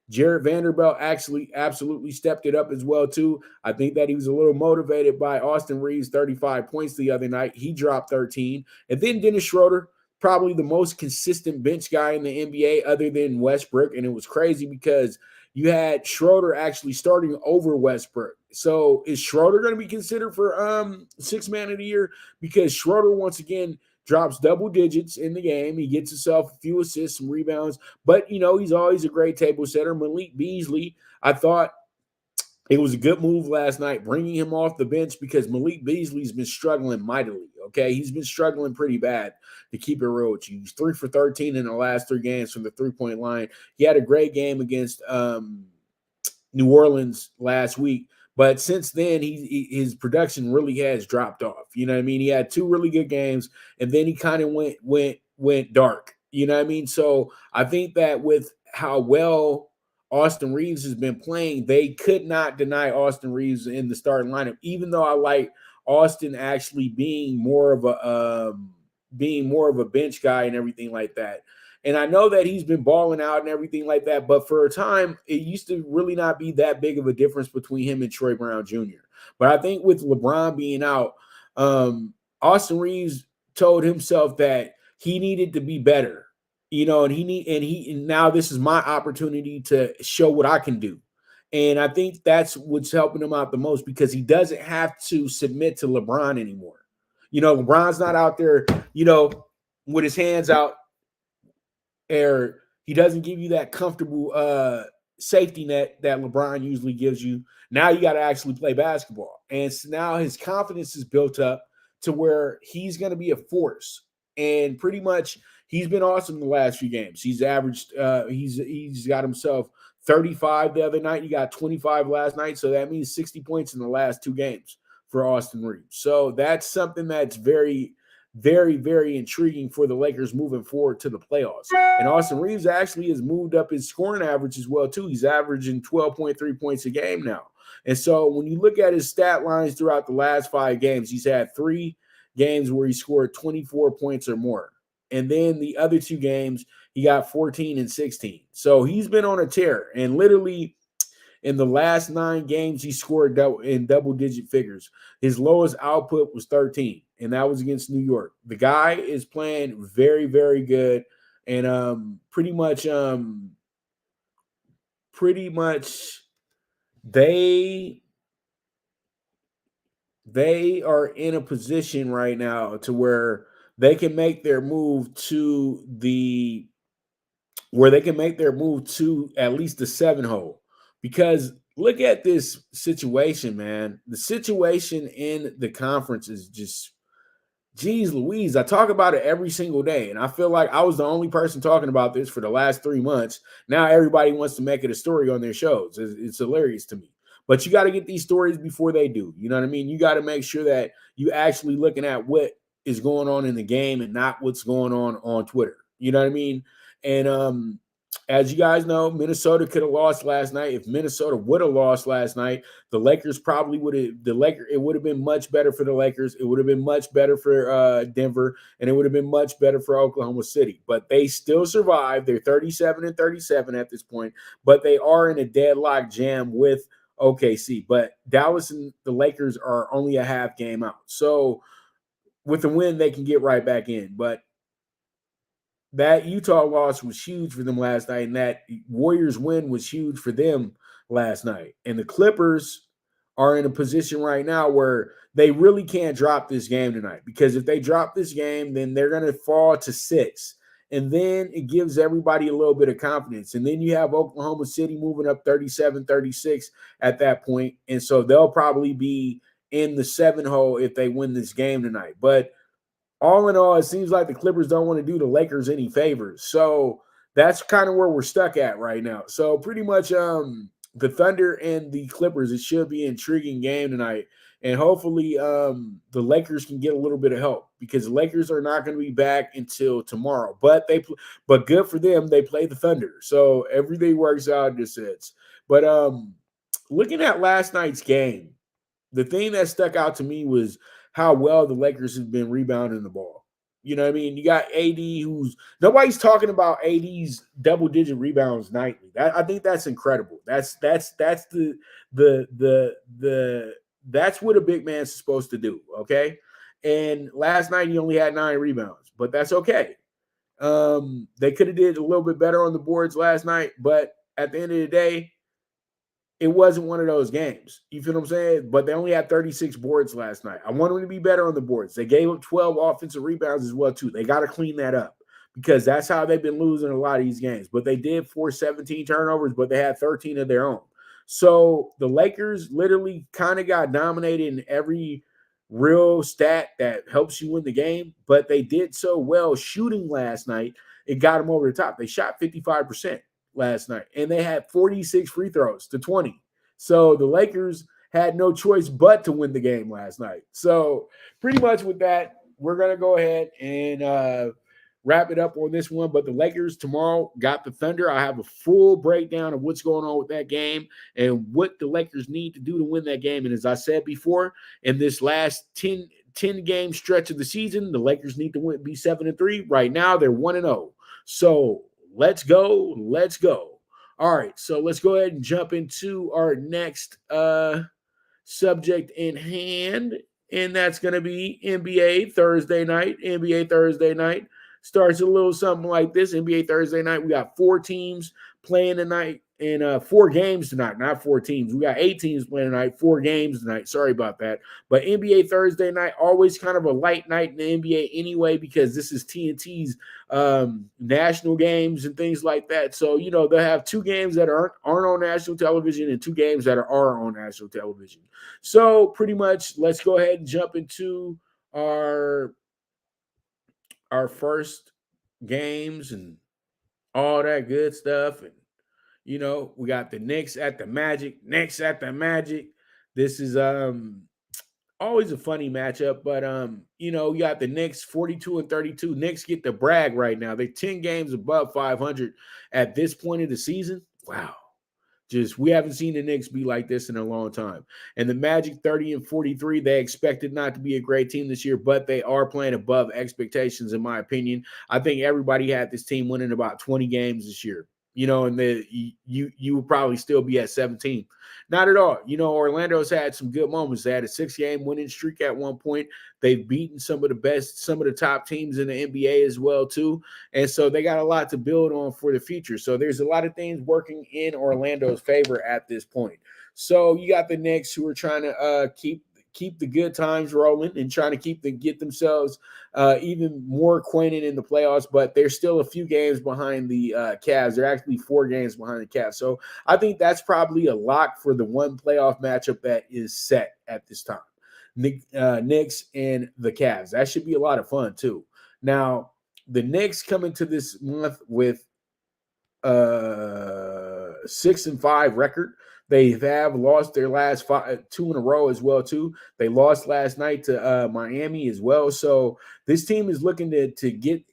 Jared Vanderbilt actually absolutely stepped it up as well, too. I think that he was a little motivated by Austin Reeves' 35 points the other night. He dropped 13. And then Dennis Schroeder, probably the most consistent bench guy in the NBA other than Westbrook. And it was crazy because you had Schroeder actually starting over Westbrook. So is Schroeder going to be considered for sixth man of the year? Because Schroeder, once again, drops double digits in the game. He gets himself a few assists, some rebounds. But, you know, he's always a great table setter. Malik Beasley, I thought it was a good move last night, bringing him off the bench because Malik Beasley's been struggling mightily, okay? He's been struggling pretty bad, to keep it real with you. He's 3 for 13 in the last 3 games from the three-point line. He had a great game against New Orleans last week. But since then, his production really has dropped off. You know what I mean? He had 2 really good games, and then he kind of went dark. You know what I mean? So I think that with how well Austin Reeves has been playing, they could not deny Austin Reeves in the starting lineup, even though I like Austin actually being more of a bench guy and everything like that. And I know that he's been balling out and everything like that, but for a time, it used to really not be that big of a difference between him and Troy Brown Jr. But I think with LeBron being out, Austin Reeves told himself that he needed to be better, you know, and now this is my opportunity to show what I can do. And I think that's what's helping him out the most because he doesn't have to submit to LeBron anymore. You know, LeBron's not out there, you know, with his hands out. Or he doesn't give you that comfortable safety net that LeBron usually gives you. Now you got to actually play basketball. And so now his confidence is built up to where he's going to be a force. And pretty much he's been awesome the last few games. He's averaged, he's got himself 35 the other night. He got 25 last night. So that means 60 points in the last 2 games for Austin Reeves. So that's something that's very, very, very intriguing for the Lakers moving forward to the playoffs. And Austin Reeves actually has moved up his scoring average as well, too. He's averaging 12.3 points a game now. And so when you look at his stat lines throughout the last 5 games, he's had 3 games where he scored 24 points or more. And then the other 2 games, he got 14 and 16. So he's been on a tear. And literally in the last 9 games, he scored in double-digit figures. His lowest output was 13, and that was against New York. The guy is playing very, very good, and pretty much they are in a position right now to where they can make their move to the where they can make their move to at least the 7-hole. Because look at this situation, man. The situation in the conference is just, geez Louise. I talk about it every single day, and I feel like I was the only person talking about this for the last 3 months. Now everybody wants to make it a story on their shows. It's hilarious to me. But you got to get these stories before they do. You know what I mean? You got to make sure that you actually looking at what is going on in the game and not what's going on Twitter. You know what I mean? And as you guys know, Minnesota could have lost last night. If Minnesota would have lost last night, the Lakers probably would have. It would have been much better for the Lakers. It would have been much better for Denver, and it would have been much better for Oklahoma City. But they still survived. They're 37-37 at this point, but they are in a deadlock jam with OKC. But Dallas and the Lakers are only a half game out. So with the win, they can get right back in. But that Utah loss was huge for them last night, and that Warriors win was huge for them last night. And the Clippers are in a position right now where they really can't drop this game tonight, because if they drop this game, then they're going to fall to 6. And then it gives everybody a little bit of confidence. And then you have Oklahoma City moving up 37-36 at that point. And so they'll probably be in the 7-hole if they win this game tonight. But all in all, it seems like the Clippers don't want to do the Lakers any favors. So that's kind of where we're stuck at right now. So pretty much the Thunder and the Clippers, it should be an intriguing game tonight. And hopefully the Lakers can get a little bit of help, because the Lakers are not going to be back until tomorrow. But good for them, they play the Thunder. So everything works out in this sense. But looking at last night's game, the thing that stuck out to me was how well the Lakers have been rebounding the ball. You know what I mean? You got AD, who's nobody's talking about AD's double-digit rebounds nightly. I think that's incredible. That's what a big man's supposed to do. Okay. And last night he only had 9 rebounds, but that's okay. They could have did a little bit better on the boards last night, but at the end of the day, it wasn't one of those games. You feel what I'm saying? But they only had 36 boards last night. I want them to be better on the boards. They gave up 12 offensive rebounds as well, too. They got to clean that up, because that's how they've been losing a lot of these games. But they did force 17 turnovers, but they had 13 of their own. So the Lakers literally kind of got dominated in every real stat that helps you win the game. But they did so well shooting last night, it got them over the top. They shot 55% last night, and they had 46 free throws to 20. So the Lakers had no choice but to win the game last night. So pretty much with that, we're going to go ahead and wrap it up on this one. But the Lakers tomorrow got the Thunder. I have a full breakdown of what's going on with that game and what the Lakers need to do to win that game. And as I said before, in this last 10 game stretch of the season, the Lakers need to be 7-3. Right now, they're 1-0. So let's go. Let's go. All right. So let's go ahead and jump into our next subject in hand. And that's going to be NBA Thursday night. NBA Thursday night starts a little something like this. NBA Thursday night, we got 4 teams playing tonight, and 4 games tonight, not 4 teams. We got 8 teams playing tonight, 4 games tonight. Sorry about that. But NBA Thursday night, always kind of a light night in the NBA anyway, because this is TNT's national games and things like that. So, you know, they'll have 2 games that aren't on national television and 2 games that are on national television. So pretty much let's go ahead and jump into our first games and all that good stuff. And you know, we got the Knicks at the Magic. This is always a funny matchup, but you know, we got the Knicks 42-32. Knicks get to brag right now. They're 10 games above 500 at this point of the season. Wow. Just, we haven't seen the Knicks be like this in a long time. And the Magic 30-43, they expected not to be a great team this year, but they are playing above expectations, in my opinion. I think everybody had this team winning about 20 games this year. You know, and you would probably still be at 17. Not at all. You know, Orlando's had some good moments. They had a 6-game winning streak at one point. They've beaten some of the top teams in the NBA as well, too. And so they got a lot to build on for the future. So there's a lot of things working in Orlando's favor at this point. So you got the Knicks, who are trying to keep keep the good times rolling and trying to get themselves even more acquainted in the playoffs. But they're still a few games behind the Cavs. They're actually 4 games behind the Cavs. So I think that's probably a lock for the one playoff matchup that is set at this time. Knicks and the Cavs. That should be a lot of fun too. Now, the Knicks come into this month with 6-5 record. They have lost their last 2 in a row as well too. They lost last night to Miami as well. So this team is looking to get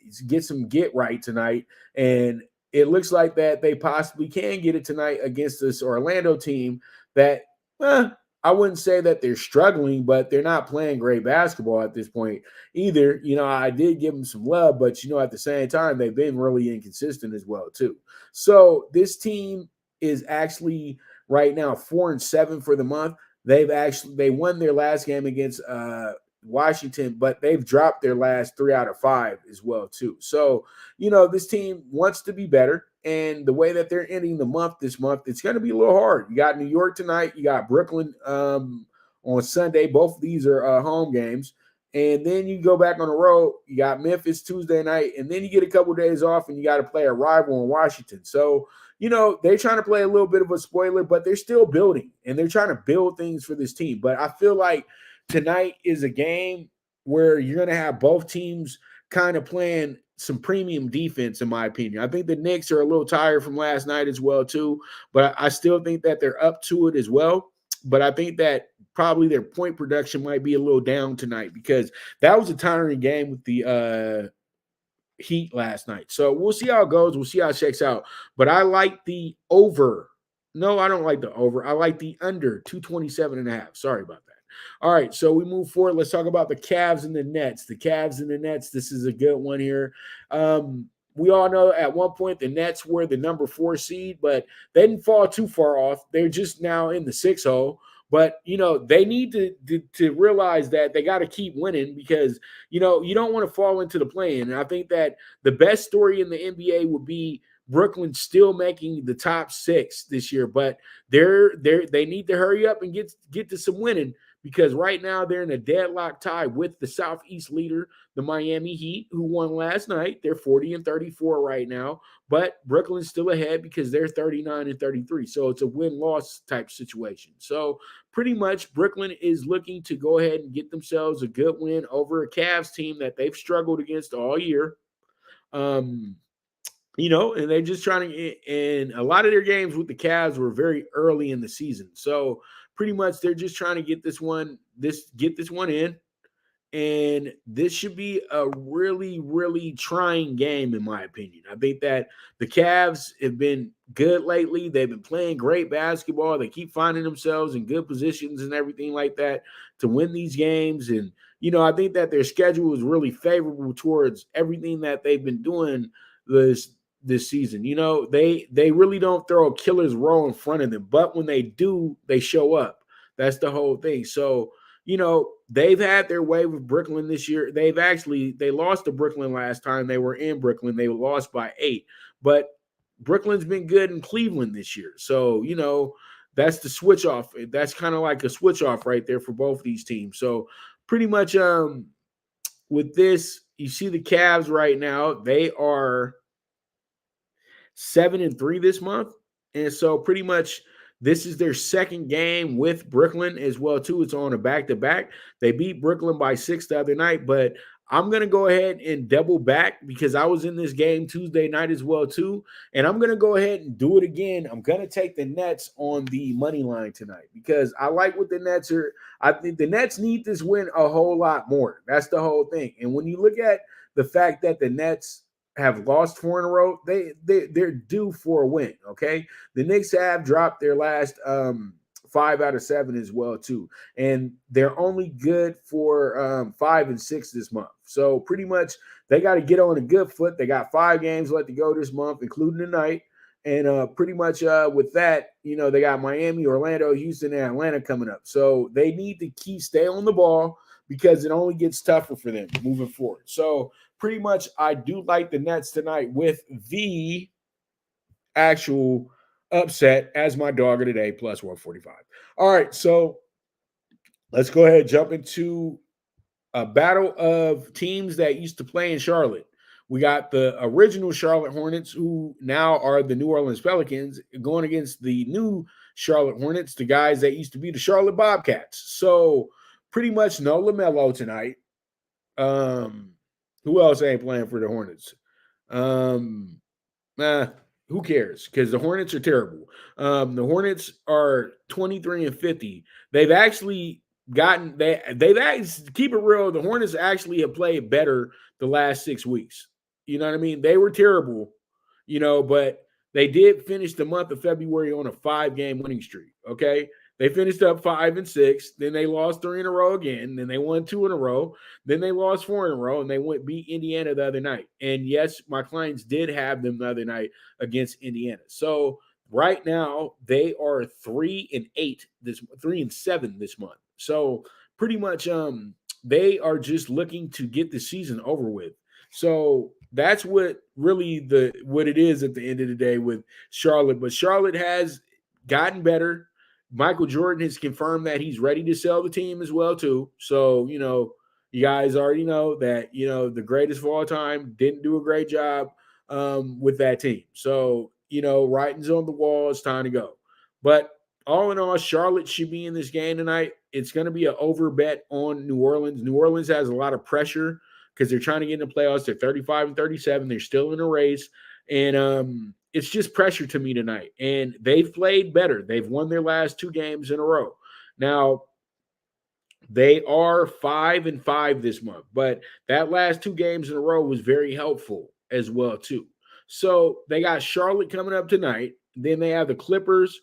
some get right tonight, and it looks like that they possibly can get it tonight against this Orlando team that I wouldn't say that they're struggling, but they're not playing great basketball at this point either. I did give them some love, but at the same time, they've been really inconsistent as well too. So this team is actually right now 4-7 for the month. They won their last game against Washington, but they've dropped their last 3 out of 5 as well too. So this team wants to be better. And the way that they're ending the month this month, it's going to be a little hard. You got New York tonight. You got Brooklyn on Sunday. Both of these are home games. And then you go back on the road. You got Memphis Tuesday night. And then you get a couple of days off and you got to play a rival in Washington. So, they're trying to play a little bit of a spoiler, but they're still building. And they're trying to build things for this team. But I feel like tonight is a game where you're going to have both teams kind of playing some premium defense, in my opinion. I think the Knicks are a little tired from last night as well, too. But I still think that they're up to it as well. But I think that probably their point production might be a little down tonight because that was a tiring game with the Heat last night. So we'll see how it goes. We'll see how it checks out. But I like the over. No, I don't like the over. I like the under 227.5. Sorry about that. All right, so we move forward. Let's talk about the Cavs and the Nets. The Cavs and the Nets, this is a good one here. We all know at one point the Nets were the number 4 seed, but they didn't fall too far off. They're just now in the 6 hole. But, they need to realize that they got to keep winning because, you don't want to fall into the play-in. And I think that the best story in the NBA would be Brooklyn still making the top 6 this year, but they need to hurry up and get to some winning because right now they're in a deadlock tie with the Southeast leader, the Miami Heat, who won last night. They're 40-34 right now, but Brooklyn's still ahead because they're 39-33. So it's a win-loss type situation. So pretty much Brooklyn is looking to go ahead and get themselves a good win over a Cavs team that they've struggled against all year. And they're just trying to, and a lot of their games with the Cavs were very early in the season. So pretty much they're just trying to get this one in. And this should be a really, really trying game, in my opinion. I think that the Cavs have been good lately. They've been playing great basketball. They keep finding themselves in good positions and everything like that to win these games. And, I think that their schedule is really favorable towards everything that they've been doing this season. They really don't throw a killer's row in front of them. But when they do, they show up. That's the whole thing. So, they've had their way with Brooklyn this year. They lost to Brooklyn last time they were in Brooklyn. They lost by 8. But Brooklyn's been good in Cleveland this year. So, that's the switch off. That's kind of like a switch off right there for both these teams. So pretty much with this, you see the Cavs right now, they are 7-3 this month. And so pretty much this is their second game with Brooklyn as well, too. It's on a back-to-back. They beat Brooklyn by 6 the other night, but I'm going to go ahead and double back because I was in this game Tuesday night as well, too, and I'm going to go ahead and do it again. I'm going to take the Nets on the money line tonight because I like what the Nets are. I think the Nets need this win a whole lot more. That's the whole thing. And when you look at the fact that the Nets have lost 4 in a row, they're due for a win, okay? The Knicks have dropped their last 5 out of 7 as well, too. And they're only good for 5 and 6 this month. So pretty much they got to get on a good foot. They got 5 games left to go this month, including tonight. And pretty much with that, they got Miami, Orlando, Houston, and Atlanta coming up. So they need to stay on the ball because it only gets tougher for them moving forward. So pretty much I do like the Nets tonight with the actual upset as my dog of the day, plus 145. All right, so let's go ahead and jump into a battle of teams that used to play in Charlotte. We got the original Charlotte Hornets, who now are the New Orleans Pelicans, going against the new Charlotte Hornets, the guys that used to be the Charlotte Bobcats. So pretty much no LaMelo tonight. Who else ain't playing for the Hornets? Nah, who cares? Because the Hornets are terrible. The Hornets are 23-50. They've actually they've actually, keep it real, the Hornets actually have played better the last 6 weeks. You know what I mean? They were terrible, but they did finish the month of February on a 5-game winning streak. Okay. They finished up 5-6. Then they lost 3 in a row again. Then they won 2 in a row. Then they lost 4 in a row, and they beat Indiana the other night. And yes, my clients did have them the other night against Indiana. So right now they are 3-8 3-7 this month. So pretty much they are just looking to get the season over with. So that's what it is at the end of the day with Charlotte. But Charlotte has gotten better. Michael Jordan has confirmed that he's ready to sell the team as well too. So, you guys already know that, the greatest of all time didn't do a great job with that team. So, writing's on the wall. It's time to go. But all in all, Charlotte should be in this game tonight. It's going to be an over bet on New Orleans. New Orleans has a lot of pressure because they're trying to get in the playoffs. They're 35-37. They're still in a race. And it's just pressure to me tonight. And they've played better. They've won their last 2 games in a row. Now, they are 5-5 this month, but that last 2 games in a row was very helpful as well, too. So they got Charlotte coming up tonight. Then they have the Clippers,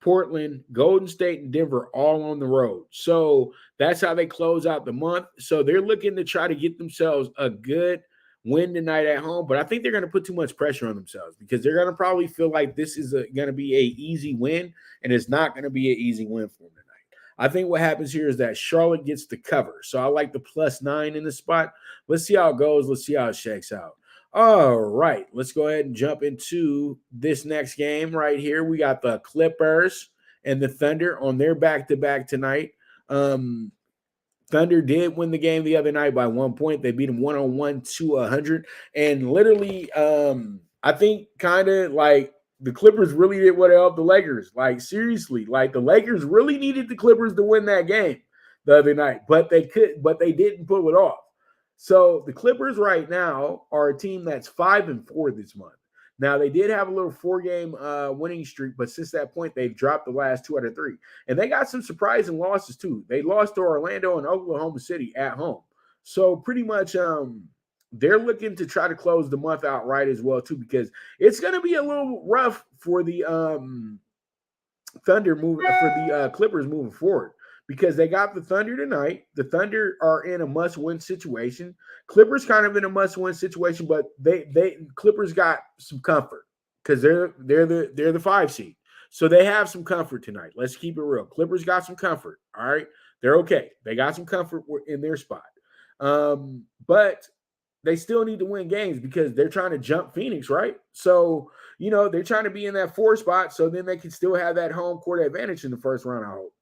Portland, Golden State, and Denver all on the road. So that's how they close out the month. So they're looking to try to get themselves a good win tonight at home, but I think they're going to put too much pressure on themselves because they're going to probably feel like this is going to be an easy win, and it's not going to be an easy win for them tonight. I think what happens here is that Charlotte gets the cover. So I like the +9 in the spot. Let's see how it goes. Let's see how it shakes out. All right, let's go ahead and jump into this next game right here. We got the Clippers and the Thunder on their back-to-back tonight. Thunder did win the game the other night by 1 point. They beat them 101-100. And literally, I think kind of like the Clippers really did what helped the Lakers. Like, seriously, like the Lakers really needed the Clippers to win that game the other night, but they didn't pull it off. So the Clippers right now are a team that's 5-4 this month. Now, they did have a little 4-game winning streak, but since that point, they've dropped the last 2 out of 3. And they got some surprising losses, too. They lost to Orlando and Oklahoma City at home. So pretty much they're looking to try to close the month out right as well, too, because it's going to be a little rough for the Clippers moving forward. Because they got the Thunder tonight. The Thunder are in a must-win situation. Clippers kind of in a must-win situation, but Clippers got some comfort because they're the 5 seed. So they have some comfort tonight. Let's keep it real. Clippers got some comfort. All right. They're okay. They got some comfort in their spot. But they still need to win games because they're trying to jump Phoenix, right? So, they're trying to be in that 4 spot so then they can still have that home court advantage in the first round, I hope.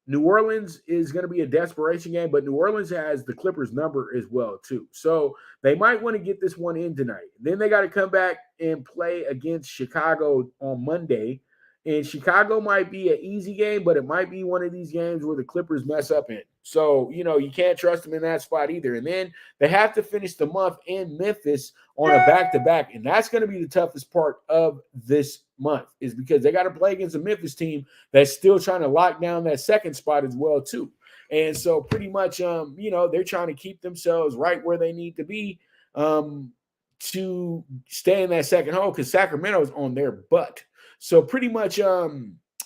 New Orleans is going to be a desperation game, but New Orleans has the Clippers number as well, too. So they might want to get this one in tonight. Then they got to come back and play against Chicago on Monday. And Chicago might be an easy game, but it might be one of these games where the Clippers mess up in. So, you can't trust them in that spot either. And then they have to finish the month in Memphis on a back-to-back. And that's going to be the toughest part of this month is because they got to play against a Memphis team that's still trying to lock down that second spot as well, too. And so pretty much, they're trying to keep themselves right where they need to be to stay in that second hole because Sacramento's on their butt. So pretty much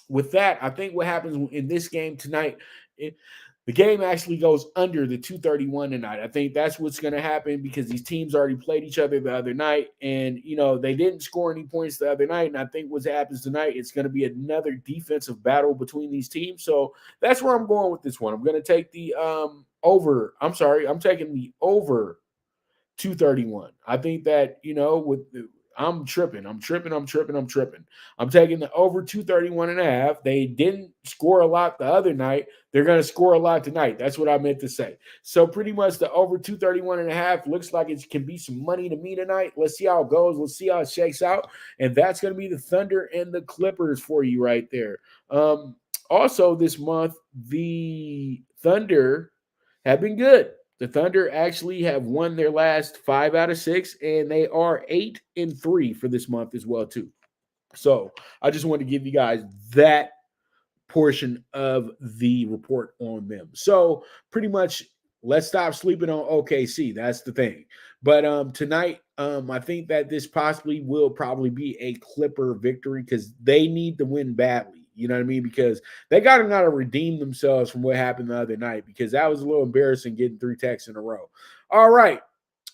with that, I think what happens in this game tonight, the game actually goes under the 231 tonight. I think that's what's going to happen because these teams already played each other the other night. And, they didn't score any points the other night. And I think what happens tonight, it's going to be another defensive battle between these teams. So that's where I'm going with this one. I'm going to take the over. I'm sorry. I'm taking the over 231. I think that, I'm tripping. I'm taking the over 231.5. They didn't score a lot the other night. They're going to score a lot tonight. That's what I meant to say. So pretty much the over 231.5 looks like it can be some money to me tonight. Let's see how it goes. Let's see how it shakes out. And that's going to be the Thunder and the Clippers for you right there. Also this month, the Thunder have been good. The Thunder actually have won their last 5 out of 6, and they are 8-3 for this month as well, too. So I just want to give you guys that portion of the report on them. So pretty much, let's stop sleeping on OKC. That's the thing. But tonight, I think that this will probably be a Clipper victory because they need to win badly. You know what I mean? Because they got to redeem themselves from what happened the other night, because that was a little embarrassing getting 3 techs in a row. All right.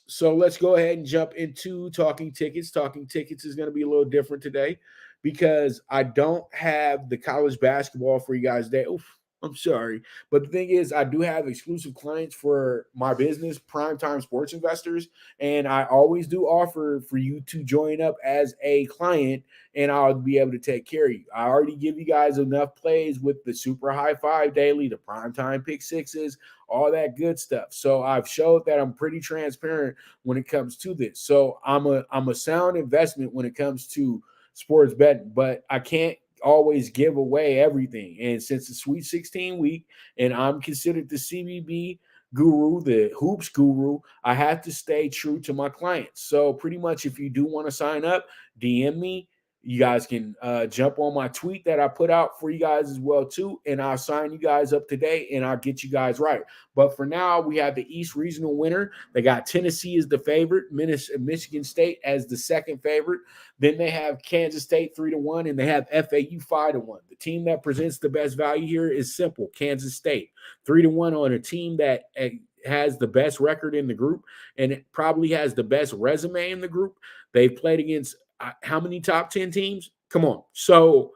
So let's go ahead and jump into Talking Tickets. Talking Tickets is going to be a little different today because I don't have the college basketball for you guys today. Oof, I'm sorry. But the thing is, I do have exclusive clients for my business, PrimeTime Sports Investors, and I always do offer for you to join up as a client, and I'll be able to take care of you. I already give you guys enough plays with the Super High Five Daily, the PrimeTime Pick Sixes, all that good stuff. So I've showed that I'm pretty transparent when it comes to this. So I'm a sound investment when it comes to sports betting, but I can't always give away everything. And since it's Sweet 16 week and I'm considered the CBB guru, the hoops guru, I have to stay true to my clients. So pretty much if you do want to sign up, DM me. You guys can jump on my tweet that I put out for you guys as well, too, and I'll sign you guys up today, and I'll get you guys right. But for now, we have the East Regional winner. They got Tennessee as the favorite, Michigan State as the second favorite. Then they have Kansas State 3-1, and they have FAU 5-1. The team that presents the best value here is simple, Kansas State. 3-1 on a team that has the best record in the group, and it probably has the best resume in the group. They've played against how many top 10 teams? Come on. So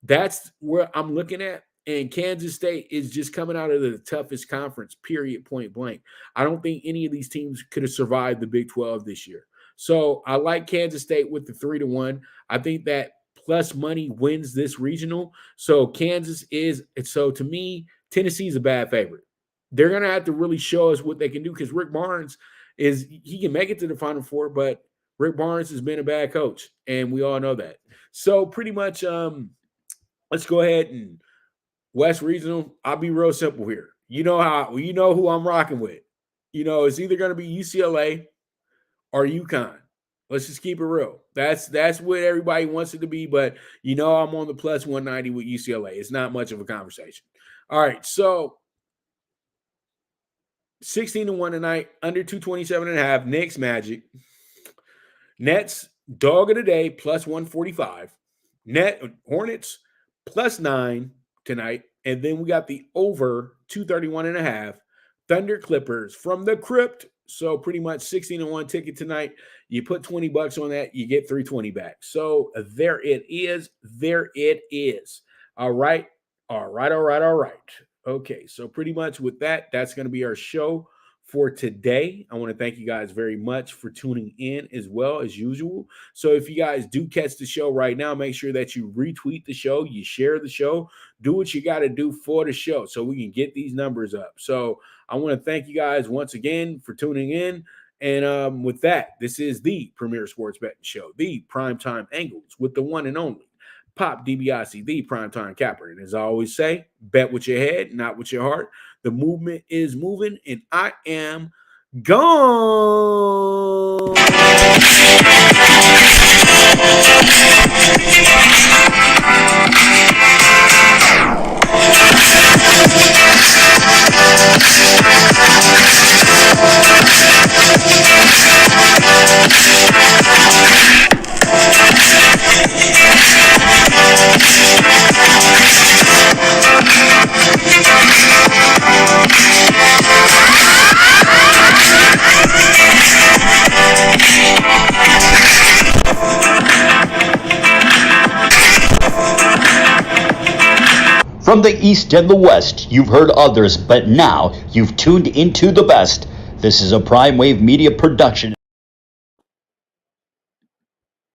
that's where I'm looking at. And Kansas State is just coming out of the toughest conference, period, point blank. I don't think any of these teams could have survived the Big 12 this year. So I like Kansas State with the 3-1. I think that plus money wins this regional. So to me, Tennessee is a bad favorite. They're going to have to really show us what they can do, because Rick Barnes he can make it to the Final Four, but Rick Barnes has been a bad coach, and we all know that. So pretty much, let's go ahead and West Regional. I'll be real simple here. You know who I'm rocking with. It's either going to be UCLA or UConn. Let's just keep it real. That's what everybody wants it to be, but I'm on the plus 190 with UCLA. It's not much of a conversation. All right, so 16-1 tonight, under 227.5. Knicks Magic. Nets, dog of the day, plus 145. Hornets, plus 9 tonight. And then we got the over 231.5. Thunder Clippers from the crypt. So pretty much 16-1 ticket tonight. You put $20 on that, you get $320 back. So there it is. All right. Okay, so pretty much with that, that's going to be our show for today. I want to thank you guys very much for tuning in as well as usual. So if you guys do catch the show right now, make sure that you retweet the show, you share the show, do what you got to do for the show so we can get these numbers up. So I want to thank you guys once again for tuning in. And with that, this is the Premier Sports Betting Show, the PrimeTime Angles with the one and only Pop DiBiase, the primetime capper. And as I always say, bet with your head, not with your heart. The movement is moving, and I am gone. From the East and the West, you've heard others, but now you've tuned into the best. This is a Prime Wave Media production.